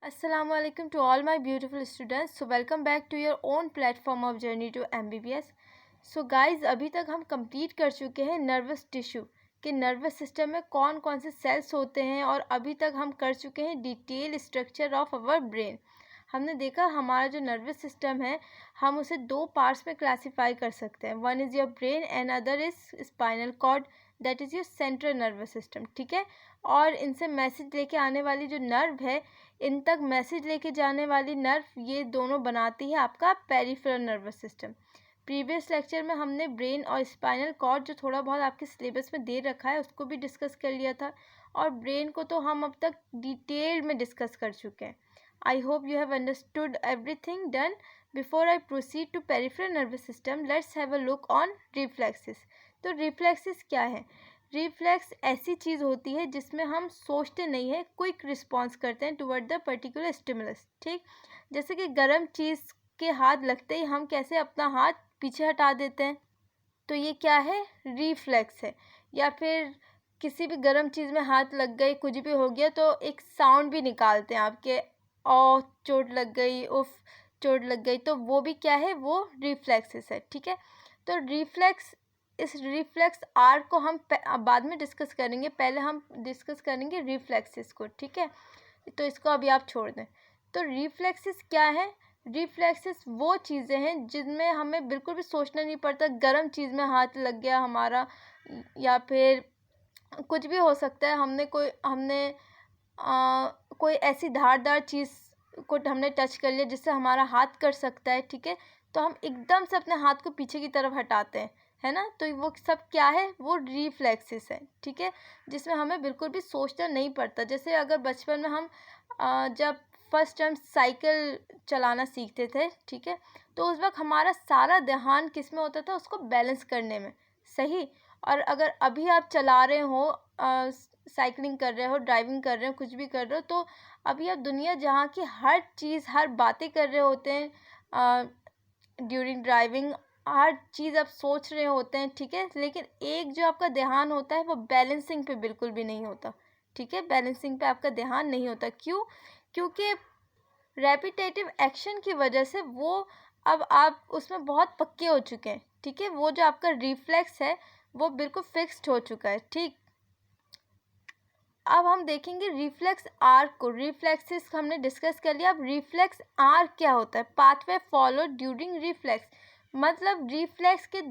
Assalamualaikum to all my beautiful students. So welcome back to your own platform of journey to MBBS. So guys, अभी तक हम complete कर चुके हैं nervous tissue कि nervous system में कौन कौन से सेल्स होते हैं और अभी तक हम कर चुके हैं detail structure of our brain. हमने देखा हमारा जो नर्वस सिस्टम है हम उसे दो पार्ट्स में क्लासीफाई कर सकते हैं। One is your brain and other is spinal cord, that is your central nervous system. ठीक है, और इनसे मैसेज लेके आने वाली जो नर्व है, इन तक मैसेज लेके जाने वाली नर्व, ये दोनों बनाती है आपका peripheral nervous system. Previous lecture में हमने ब्रेन और स्पाइनल कॉर्ड जो थोड़ा बहुत आपके सिलेबस में दे रखा है उसको भी डिस्कस कर लिया था, और ब्रेन को तो हम अब तक डिटेल में डिस्कस कर चुके हैं। I hope you have understood everything done. Before I proceed to peripheral nervous system, let's have a look on reflexes. तो रिफ्लेक्सेस क्या है? रिफ्लेक्स ऐसी चीज़ होती है जिसमें हम सोचते नहीं हैं, क्विक रिस्पॉन्स करते हैं टुवर्ड द पर्टिकुलर स्टिमुलस। ठीक, जैसे कि गर्म चीज़ के हाथ लगते ही हम कैसे अपना हाथ पीछे हटा देते हैं, तो ये क्या है? रिफ्लेक्स है। या फिर किसी भी गर्म चीज़ में हाथ लग गई, कुछ भी हो गया, तो एक साउंड भी निकालते हैं आपके, ओ चोट लग गई, उफ चोट लग गई, तो वो भी क्या है? वो रिफ्लेक्सेस है। ठीक है, तो इस रिफ्लेक्स आर को हम बाद में डिस्कस करेंगे, पहले हम डिस्कस करेंगे रिफ्लेक्सेस को। ठीक है, तो इसको अभी आप छोड़ दें। तो रिफ्लेक्सेस क्या है? रिफ्लेक्सेस वो चीज़ें हैं जिनमें हमें बिल्कुल भी सोचना नहीं पड़ता। गर्म चीज़ में हाथ लग गया हमारा, या फिर कुछ भी हो सकता है, हमने कोई ऐसी धारदार चीज़ को हमने टच कर लिया जिससे हमारा हाथ कट सकता है। ठीक है, तो हम एकदम से अपने हाथ को पीछे की तरफ हटाते हैं, है ना? तो वो सब क्या है? वो रिफ्लेक्सेस है। ठीक है, जिसमें हमें बिल्कुल भी सोचना नहीं पड़ता। जैसे अगर बचपन में हम जब फर्स्ट टाइम साइकिल चलाना सीखते थे, ठीक है, तो उस वक्त हमारा सारा ध्यान किस में होता था? उसको बैलेंस करने में। सही। और अगर अभी आप चला रहे हो, साइकिलिंग कर रहे हो, ड्राइविंग कर रहे हो, कुछ भी कर रहे हो, तो अभी आप दुनिया जहाँ की हर चीज़, हर बातें कर रहे होते हैं ड्यूरिंग ड्राइविंग, हर चीज़ आप सोच रहे होते हैं। ठीक है, लेकिन एक जो आपका ध्यान होता है वो बैलेंसिंग पे बिल्कुल भी नहीं होता। ठीक है, बैलेंसिंग पे आपका ध्यान नहीं होता। क्यों? क्योंकि रेपिटेटिव एक्शन की वजह से वो, अब आप उसमें बहुत पक्के हो चुके हैं। ठीक है, वो जो आपका रिफ्लेक्स है वो बिल्कुल फिक्स्ड हो चुका है। ठीक, अब हम देखेंगे रिफ्लेक्स आर्क को। रिफ्लेक्सेस हमने डिस्कस कर लिया। अब रिफ्लेक्स आर्क क्या होता है? पाथवे फॉलो ड्यूरिंग रिफ्लेक्स, मतलब रिफ्लेक्स के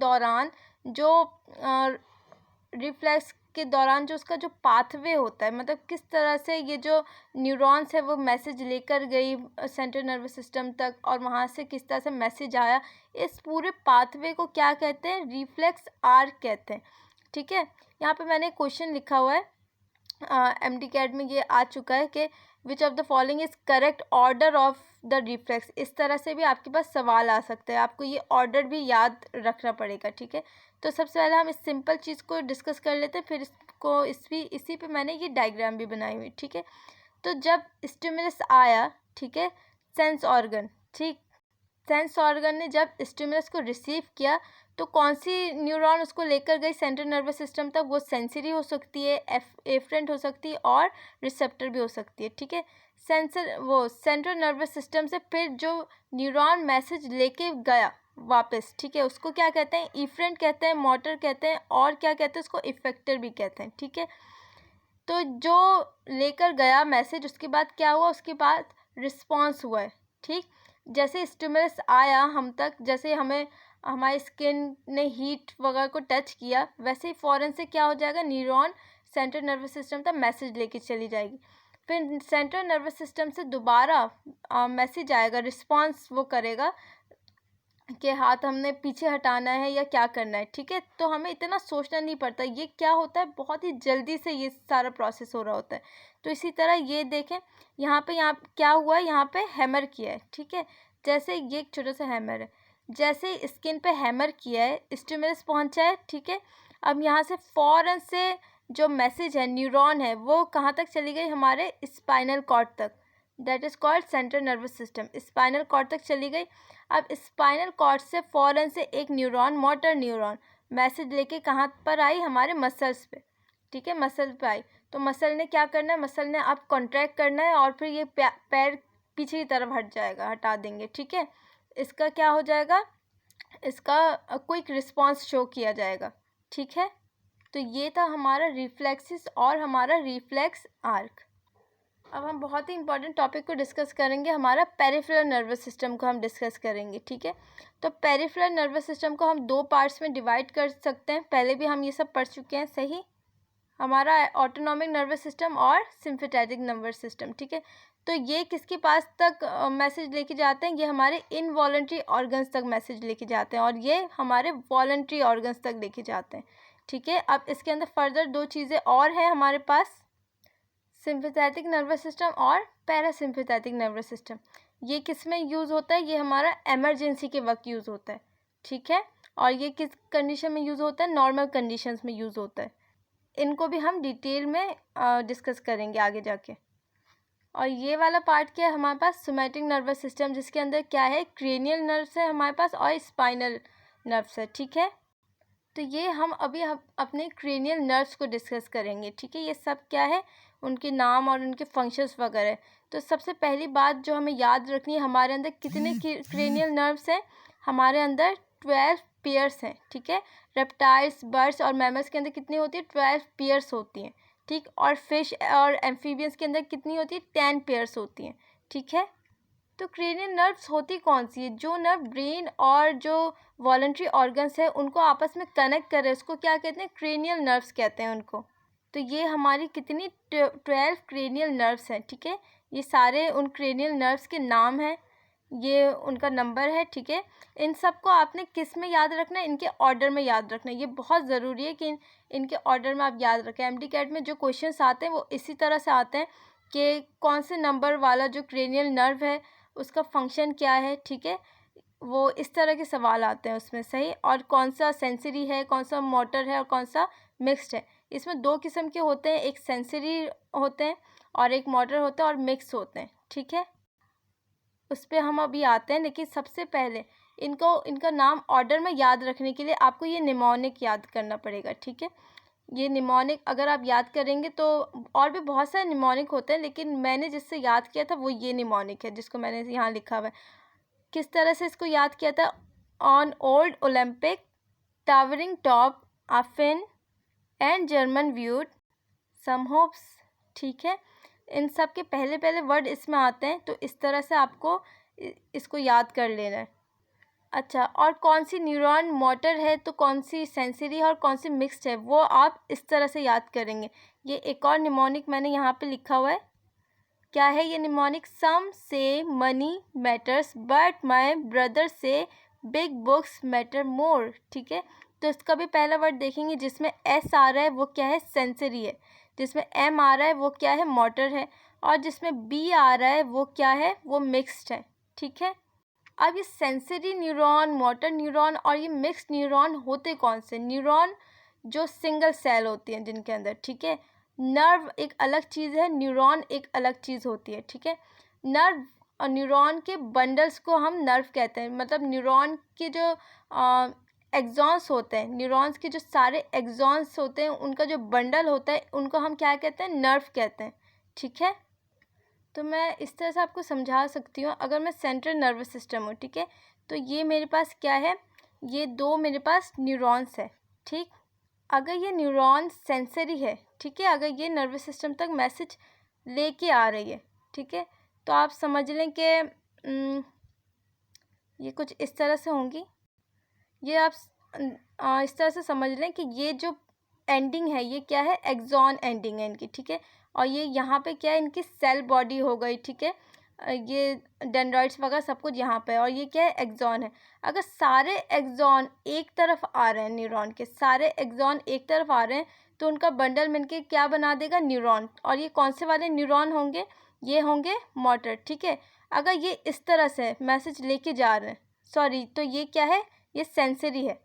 दौरान जो उसका जो पाथवे होता है, मतलब किस तरह से ये जो न्यूरॉन्स है वो मैसेज लेकर गई सेंट्रल नर्वस सिस्टम तक, और वहाँ से किस तरह से मैसेज आया, इस पूरे पाथवे को क्या कहते हैं? रिफ्लेक्स आर्क कहते हैं। ठीक है, यहाँ पे मैंने क्वेश्चन लिखा हुआ है, MD में ये आ चुका है कि which of the following is correct order of the reflex. इस तरह से भी आपके पास सवाल आ सकता है, आपको ये ऑर्डर भी याद रखना पड़ेगा। ठीक है, तो सबसे पहले हम इस सिंपल चीज़ को डिस्कस कर लेते हैं, फिर इसको इसी पे मैंने ये डायग्राम भी बनाई हुई। ठीक है, तो जब स्टिमुलस आया, ठीक है, सेंस ऑर्गन, ठीक, सेंस ऑर्गन ने जब स्टिमुलस को रिसीव किया, तो कौन सी न्यूरॉन उसको लेकर गई सेंट्रल नर्वस सिस्टम तक? वो सेंसरी हो सकती है, एफरेंट हो सकती है, और रिसेप्टर भी हो सकती है। ठीक है, सेंट्रल नर्वस सिस्टम से फिर जो न्यूरॉन मैसेज लेके गया वापस, ठीक है, उसको क्या कहते हैं? इफरेंट कहते हैं, मोटर कहते हैं, और क्या कहते हैं? उसको इफेक्टर भी कहते हैं। ठीक है, तो जो लेकर गया मैसेज, उसके बाद क्या हुआ? उसके बाद रिस्पॉन्स हुआ है। ठीक, जैसे स्टिमुलस आया हम तक, जैसे हमें हमारी स्किन ने हीट वगैरह को टच किया, वैसे ही फ़ौरन से क्या हो जाएगा? न्यूरॉन सेंट्रल नर्वस सिस्टम तक मैसेज लेके चली जाएगी। फिर सेंट्रल नर्वस सिस्टम से दोबारा मैसेज आएगा, रिस्पॉन्स वो करेगा कि हाथ हमने पीछे हटाना है या क्या करना है। ठीक है, तो हमें इतना सोचना नहीं पड़ता। ये क्या होता है? बहुत ही जल्दी से ये सारा प्रोसेस हो रहा होता है। तो इसी तरह ये देखें, यहाँ क्या हुआ है? यहाँ पे हैमर किया है। ठीक है, जैसे ये एक छोटा सा हैमर है, जैसे स्किन पे हैमर किया है, स्टिमुलस पहुँचा है। ठीक है, अब यहाँ से फ़ौरन से जो मैसेज है, न्यूरॉन है, वो कहाँ तक चली गई? हमारे स्पाइनल कॉर्ड तक, that is called central nervous system. Spinal cord तक चली गई। अब स्पाइनल कॉर्ड से फ़ौरन से एक न्यूरॉन, मोटर न्यूरॉन, मैसेज लेके कहाँ पर आई? हमारे मसल्स पे। ठीक है, मसल पे आई। तो मसल ने क्या करना है, मसल ने आप कॉन्ट्रैक्ट करना है और फिर ये पैर पीछे की तरफ हट जाएगा, हटा देंगे, ठीक है। इसका क्या हो जाएगा, इसका क्विक रिस्पांस शो किया जाएगा, ठीक है। तो ये था हमारा रिफ्लेक्सिस और हमारा रिफ्लेक्स आर्क। अब हम बहुत ही इंपॉर्टेंट टॉपिक को डिस्कस करेंगे, हमारा पेरिफेरल नर्वस सिस्टम को हम डिस्कस करेंगे, ठीक है। तो पेरिफेरल नर्वस सिस्टम को हम 2 पार्ट्स में डिवाइड कर सकते हैं, पहले भी हम ये सब पढ़ चुके हैं, सही। हमारा ऑटोनॉमिक नर्वस सिस्टम और सिम्पैथेटिक नर्वस सिस्टम, ठीक है। तो ये किसके पास तक मैसेज लेके जाते हैं, ये हमारे इनवॉलंटरी ऑर्गन्स तक मैसेज लेके जाते हैं और ये हमारे वॉलंटरी ऑर्गन्स तक लेके जाते हैं, ठीक है। अब इसके अंदर फर्दर 2 चीज़ें और हैं हमारे पास, सिम्पैथेटिक नर्वस सिस्टम और पैरासिम्पैथेटिक नर्वस सिस्टम। ये किस में यूज़ होता है, ये हमारा इमरजेंसी के वक्त यूज़ होता है, ठीक है। और ये किस कंडीशन में यूज़ होता है, नॉर्मल कंडीशंस में यूज़ होता है। इनको भी हम डिटेल में डिस्कस करेंगे आगे जाके। और ये वाला पार्ट क्या है हमारे पास, सोमैटिक नर्वस सिस्टम, जिसके अंदर क्या है, क्रेनियल नर्व्स है हमारे पास और स्पाइनल नर्व्स है, ठीक है। तो ये हम अभी अपने क्रेनियल नर्व्स को डिस्कस करेंगे, ठीक है। ये सब क्या है, उनके नाम और उनके फंक्शंस वगैरह। तो सबसे पहली बात जो हमें याद रखनी है, हमारे अंदर कितने क्रेनियल नर्व्स हैं, हमारे अंदर 12 पेयर्स हैं, ठीक है। रेप्टाइल्स, बर्ड्स और मैमल्स के अंदर कितनी होती है, 12 पेयर्स होती हैं, ठीक। और फिश और एम्फीबियंस के अंदर कितनी होती है, 10 पेयर्स होती हैं, ठीक है। तो क्रेनियल नर्व्स होती कौन सी है, जो नर्व ब्रेन और जो वॉलंटरी ऑर्गन्स है उनको आपस में कनेक्ट करे, उसको क्या कहते हैं, क्रेनियल नर्व्स कहते हैं उनको। तो ये हमारी कितनी 12 क्रेनियल नर्व्स हैं, ठीक है। ये सारे उन क्रेनियल नर्व्स के नाम हैं, ये उनका नंबर है, ठीक है। इन सब को आपने किस में याद रखना है, इनके ऑर्डर में याद रखना है। ये बहुत ज़रूरी है कि इनके ऑर्डर में आप याद रखें। एमडी कैट में जो क्वेश्चंस आते हैं वो इसी तरह से आते हैं कि कौन से नंबर वाला जो क्रेनियल नर्व है उसका फंक्शन क्या है, ठीक है। वो इस तरह के सवाल आते हैं उसमें, सही। और कौन सा सेंसरी है, कौन सा मोटर है और कौन सा मिक्स्ड है। इसमें 2 किस्म के होते हैं, एक सेंसरी होते हैं और एक मोटर होता है और मिक्स होते हैं, ठीक है। उस पर हम अभी आते हैं, लेकिन सबसे पहले इनका नाम ऑर्डर में याद रखने के लिए आपको ये निमोनिक याद करना पड़ेगा, ठीक है। ये निमोनिक अगर आप याद करेंगे तो और भी बहुत सारे निमोनिक होते हैं, लेकिन मैंने जिससे याद किया था वो ये निमोनिक है जिसको मैंने यहाँ लिखा हुआ है। किस तरह से इसको याद किया था, on old Olympic towering top often and German viewed some hopes, ठीक है। इन सब के पहले पहले वर्ड इसमें आते हैं, तो इस तरह से आपको इसको याद कर लेना है। अच्छा, और कौन सी न्यूरॉन मोटर है तो कौन सी सेंसरी है और कौन सी मिक्स्ड है, वो आप इस तरह से याद करेंगे। ये एक और निमोनिक मैंने यहाँ पे लिखा हुआ है, क्या है ये निमोनिक, सम से money matters but my brother से बिग बुक्स मैटर मोर, ठीक है। तो इसका भी पहला वर्ड देखेंगे, जिसमें एस आ रहा है वो क्या है, सेंसरी है। जिसमें एम आ रहा है वो क्या है, मोटर है। और जिसमें बी आ रहा है वो क्या है, वो मिक्स्ड है, ठीक है। अब ये सेंसरी न्यूरॉन, मोटर न्यूरॉन और ये मिक्स्ड न्यूरॉन होते कौन से, न्यूरॉन जो सिंगल सेल होती हैं जिनके अंदर, ठीक है। नर्व एक अलग चीज़ है, न्यूरॉन एक अलग चीज़ होती है, ठीक है। नर्व और न्यूरॉन के बंडल्स को हम नर्व कहते हैं, मतलब न्यूरॉन के जो एक्सॉन्स होते हैं, न्यूरॉन्स के जो सारे एक्सॉन्स होते हैं उनका जो बंडल होता है उनको हम क्या कहते हैं, नर्व कहते हैं, ठीक है। तो मैं इस तरह से आपको समझा सकती हूँ, अगर मैं सेंट्रल नर्वस सिस्टम हूँ, ठीक है, तो ये मेरे पास क्या है, ये 2 मेरे पास न्यूरॉन्स है, ठीक। अगर ये न्यूरॉन सेंसरी है, ठीक है, अगर ये नर्वस सिस्टम तक मैसेज लेके आ रही है, ठीक है, तो आप समझ लें कि ये कुछ इस तरह से होंगी। ये आप इस तरह से समझ लें कि ये जो एंडिंग है ये क्या है, एक्सॉन एंडिंग है इनकी, ठीक है। और ये यहाँ पे क्या है, इनकी सेल बॉडी हो गई, ठीक है। ये डेंड्राइट्स वगैरह सब कुछ यहाँ पे, और ये क्या है, एक्सॉन है। अगर सारे एक्सॉन एक तरफ आ रहे हैं, न्यूरॉन के सारे एक्सॉन एक तरफ आ रहे हैं, तो उनका बंडल मिलके क्या बना देगा, न्यूरॉन। और ये कौन से वाले न्यूरॉन होंगे, ये होंगे मोटर, ठीक है। अगर ये इस तरह से मैसेज लेके जा रहे हैं, सॉरी, तो ये क्या है, ये सेंसरी है,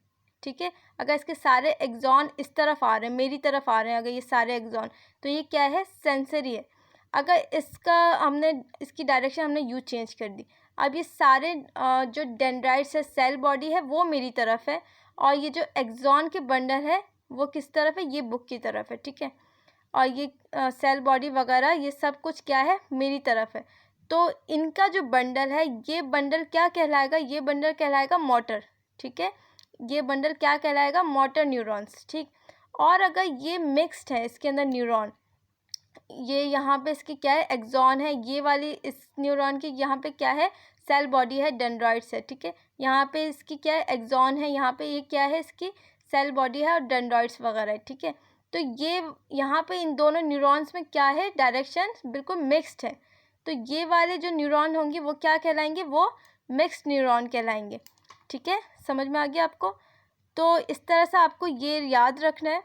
ठीक है। अगर इसके सारे एक्सॉन इस तरफ आ रहे हैं, मेरी तरफ आ रहे हैं, अगर ये सारे एक्सॉन, तो ये क्या है, सेंसरी है। अगर इसकी डायरेक्शन हमने यू चेंज कर दी, अब ये सारे जो डेंड्राइट्स है, सेल बॉडी है, वो मेरी तरफ है, और ये जो एक्सॉन के बंडल है वो किस तरफ है, ये बुक की तरफ है, ठीक है। और ये सेल बॉडी वगैरह ये सब कुछ क्या है, मेरी तरफ है। तो इनका जो बंडल है, ये बंडल क्या कहलाएगा, ये बंडल कहलाएगा मोटर, ठीक है। ये बंडल क्या कहलाएगा, मोटर न्यूरॉन्स, ठीक। और अगर ये मिक्स्ड है इसके अंदर न्यूरॉन, ये यहाँ पे इसकी क्या है, एक्सॉन है, ये वाली इस न्यूरॉन की यहाँ पे क्या है, सेल बॉडी है, डेंड्राइट्स है, ठीक है। यहाँ पे इसकी क्या है, एक्सॉन है, यहाँ पे ये क्या है, इसकी सेल बॉडी है और डेंड्राइट्स वगैरह है, ठीक है। तो ये यहाँ पे इन दोनों न्यूरॉन्स में क्या है, डायरेक्शन बिल्कुल मिक्स्ड है। तो ये वाले जो न्यूरॉन होंगे वो क्या कहलाएंगे, वो मिक्स्ड न्यूरॉन कहलाएंगे, ठीक है। समझ में आ गया आपको। तो इस तरह से आपको ये याद रखना है।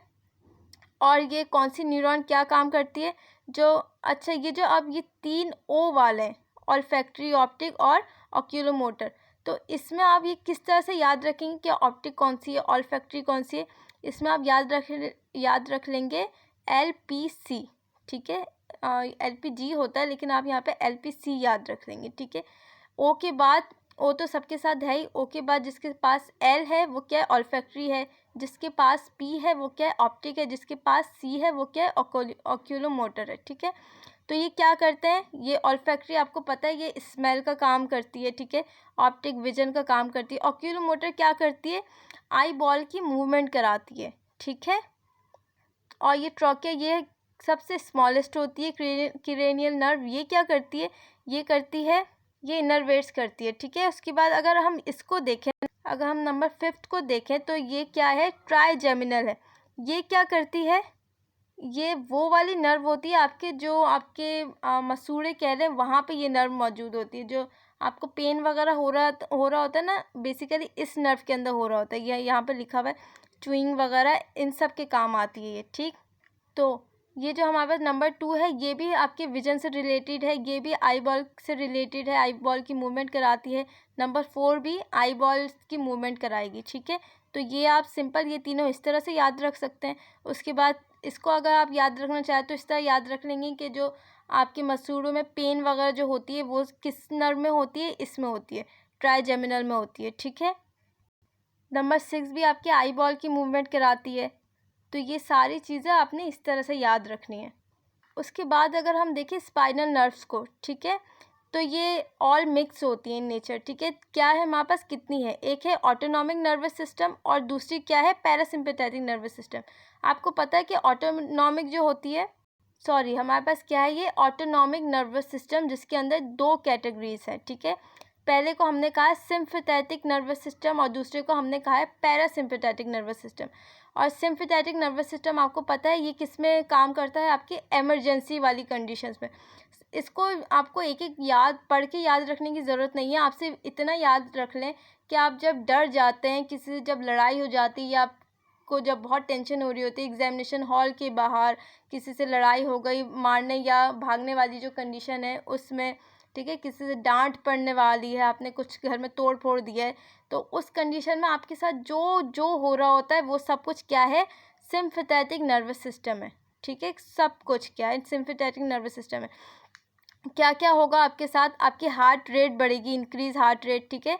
और ये कौन सी न्यूरॉन क्या काम करती है, जो अच्छा ये जो अब ये 3 ओ वाले हैं, ऑल्फैक्टरी, ऑप्टिक और ऑक्यूलोमोटर। तो इसमें आप ये किस तरह से याद रखेंगे कि ऑप्टिक कौन सी है, ऑल्फैक्टरी कौन सी है। इसमें आप याद रख लेंगे LPC, ठीक है। LPG होता है, लेकिन आप यहाँ पे LPC याद रख लेंगे, ठीक है। ओ के बाद, ओ तो सबके साथ है ही, ओ के बाद जिसके पास एल है वो क्या है, ऑल्फैक्टरी है। जिसके पास पी है वो क्या है, ऑप्टिक है। जिसके पास सी है वो क्या है, ऑक्यूलोमोटर है, ठीक है। तो ये क्या करते हैं, ये ऑल्फैक्टरी आपको पता है ये स्मेल का काम करती है, ठीक है। ऑप्टिक विजन का काम करती है। ऑक्यूलोमोटर क्या करती है, आई बॉल की मूवमेंट कराती है, ठीक है। और ये ट्रोकिया ये सबसे स्मॉलेस्ट होती है। क्रेनियल नर्व ये क्या करती है, ये करती है, ये इनरवेट्स करती है, ठीक है। उसके बाद अगर हम इसको देखें, अगर हम नंबर 5 को देखें तो ये क्या है, ट्राइजेमिनल है। ये क्या करती है, ये वो वाली नर्व होती है आपके, जो आपके मसूड़े कह रहे हैं वहाँ पे ये नर्व मौजूद होती है। जो आपको पेन वगैरह हो रहा होता है ना, बेसिकली इस नर्व के अंदर हो रहा होता है। ये यहाँ पे लिखा हुआ है, च्युइंग वगैरह इन सब के काम आती है ये, ठीक। तो ये जो हमारे पास नंबर 2 है, ये भी आपके विजन से रिलेटेड है, ये भी आई बॉल से रिलेटेड है, आई बॉल की मूवमेंट कराती है। नंबर 4 भी आई बॉल की मूवमेंट कराएगी, ठीक है। तो ये आप सिंपल ये तीनों इस तरह से याद रख सकते हैं। उसके बाद इसको अगर आप याद रखना चाहें तो इस तरह याद रख लेंगे कि जो आपके मसूड़ों में पेन वगैरह जो होती है वो किस नर्व में होती है, इसमें होती है, ट्राइजेमिनल में होती है, ठीक है। नंबर 6 भी आपके आई बॉल की मूवमेंट कराती है। तो ये सारी चीज़ें आपने इस तरह से याद रखनी है। उसके बाद अगर हम देखें स्पाइनल नर्व्स को, ठीक है, तो ये ऑल मिक्स होती है इन नेचर, ठीक है। क्या है हमारे पास, कितनी है, एक है ऑटोनॉमिक नर्वस सिस्टम और दूसरी क्या है, पैरासिम्पैथेटिक नर्वस सिस्टम। आपको पता है कि ऑटोनॉमिक जो होती है, सॉरी हमारे पास क्या है, ये ऑटोनॉमिक नर्वस सिस्टम जिसके अंदर 2 कैटेगरीज हैं, ठीक है। पहले को हमने कहा है सिम्पैथेटिक नर्वस सिस्टम और दूसरे को हमने कहा है पैरासिम्पैथेटिक नर्वस सिस्टम। और सिम्पैथेटिक नर्वस सिस्टम आपको पता है ये किस में काम करता है, आपकी इमरजेंसी वाली कंडीशंस में। इसको आपको एक एक पढ़ के याद रखने की ज़रूरत नहीं है। आपसे इतना याद रख लें कि आप जब डर जाते हैं, किसी से जब लड़ाई हो जाती है, या आपको जब बहुत टेंशन हो रही होती है, एग्जामिनेशन हॉल के बाहर किसी से लड़ाई हो गई, मारने या भागने वाली जो कंडीशन है उसमें, ठीक है, किसी से डांट पड़ने वाली है, आपने कुछ घर में तोड़ फोड़ दिया है, तो उस कंडीशन में आपके साथ जो जो हो रहा होता है वो सब कुछ क्या है, सिम्पैथेटिक नर्वस सिस्टम है, ठीक है। सब कुछ क्या है, सिम्पैथेटिक नर्वस सिस्टम है। क्या क्या होगा आपके साथ, आपकी हार्ट रेट बढ़ेगी, इंक्रीज हार्ट रेट, ठीक है।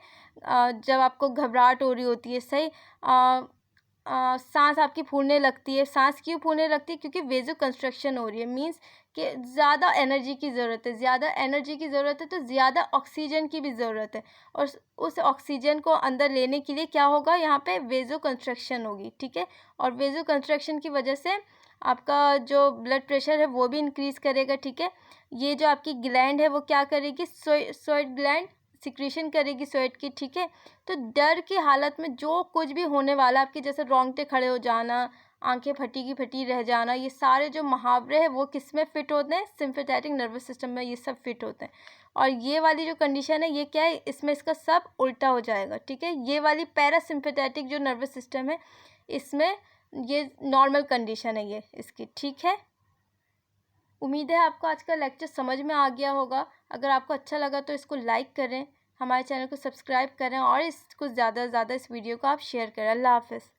जब आपको घबराहट हो रही होती है, सही, सांस आपकी फूलने लगती है। सांस क्यों फूलने लगती है, क्योंकि वेजो कंस्ट्रक्शन हो रही है, मीन्स कि ज़्यादा एनर्जी की ज़रूरत है। ज़्यादा एनर्जी की ज़रूरत है तो ज़्यादा ऑक्सीजन की भी ज़रूरत है, और उस ऑक्सीजन को अंदर लेने के लिए क्या होगा, यहाँ पे वेजो कंस्ट्रक्शन होगी, ठीक है। और वेजो कंस्ट्रक्शन की वजह से आपका जो ब्लड प्रेशर है वो भी इंक्रीज़ करेगा, ठीक है। ये जो आपकी ग्लैंड है वो क्या करेगी, स्वेट ग्लैंड सिक्रीशन करेगी स्वेट की, ठीक है। तो डर की हालत में जो कुछ भी होने वाला, आपके जैसे रोंगटे खड़े हो जाना, आंखें फटी की फटी रह जाना, ये सारे जो मुहावरे हैं वो किस में फिट होते हैं, सिम्पैथेटिक नर्वस सिस्टम में ये सब फिट होते हैं। और ये वाली जो कंडीशन है ये क्या है, इसमें इसका सब उल्टा हो जाएगा, ठीक है। ये वाली पैरासिम्पैथेटिक जो नर्वस सिस्टम है इसमें ये नॉर्मल कंडीशन है ये इसकी, ठीक है। उम्मीद है आपको आज का लेक्चर समझ में आ गया होगा। अगर आपको अच्छा लगा तो इसको लाइक करें, हमारे चैनल को सब्सक्राइब करें और इसको ज़्यादा से ज़्यादा इस वीडियो को आप शेयर करें। अल्लाह हाफ़िज़।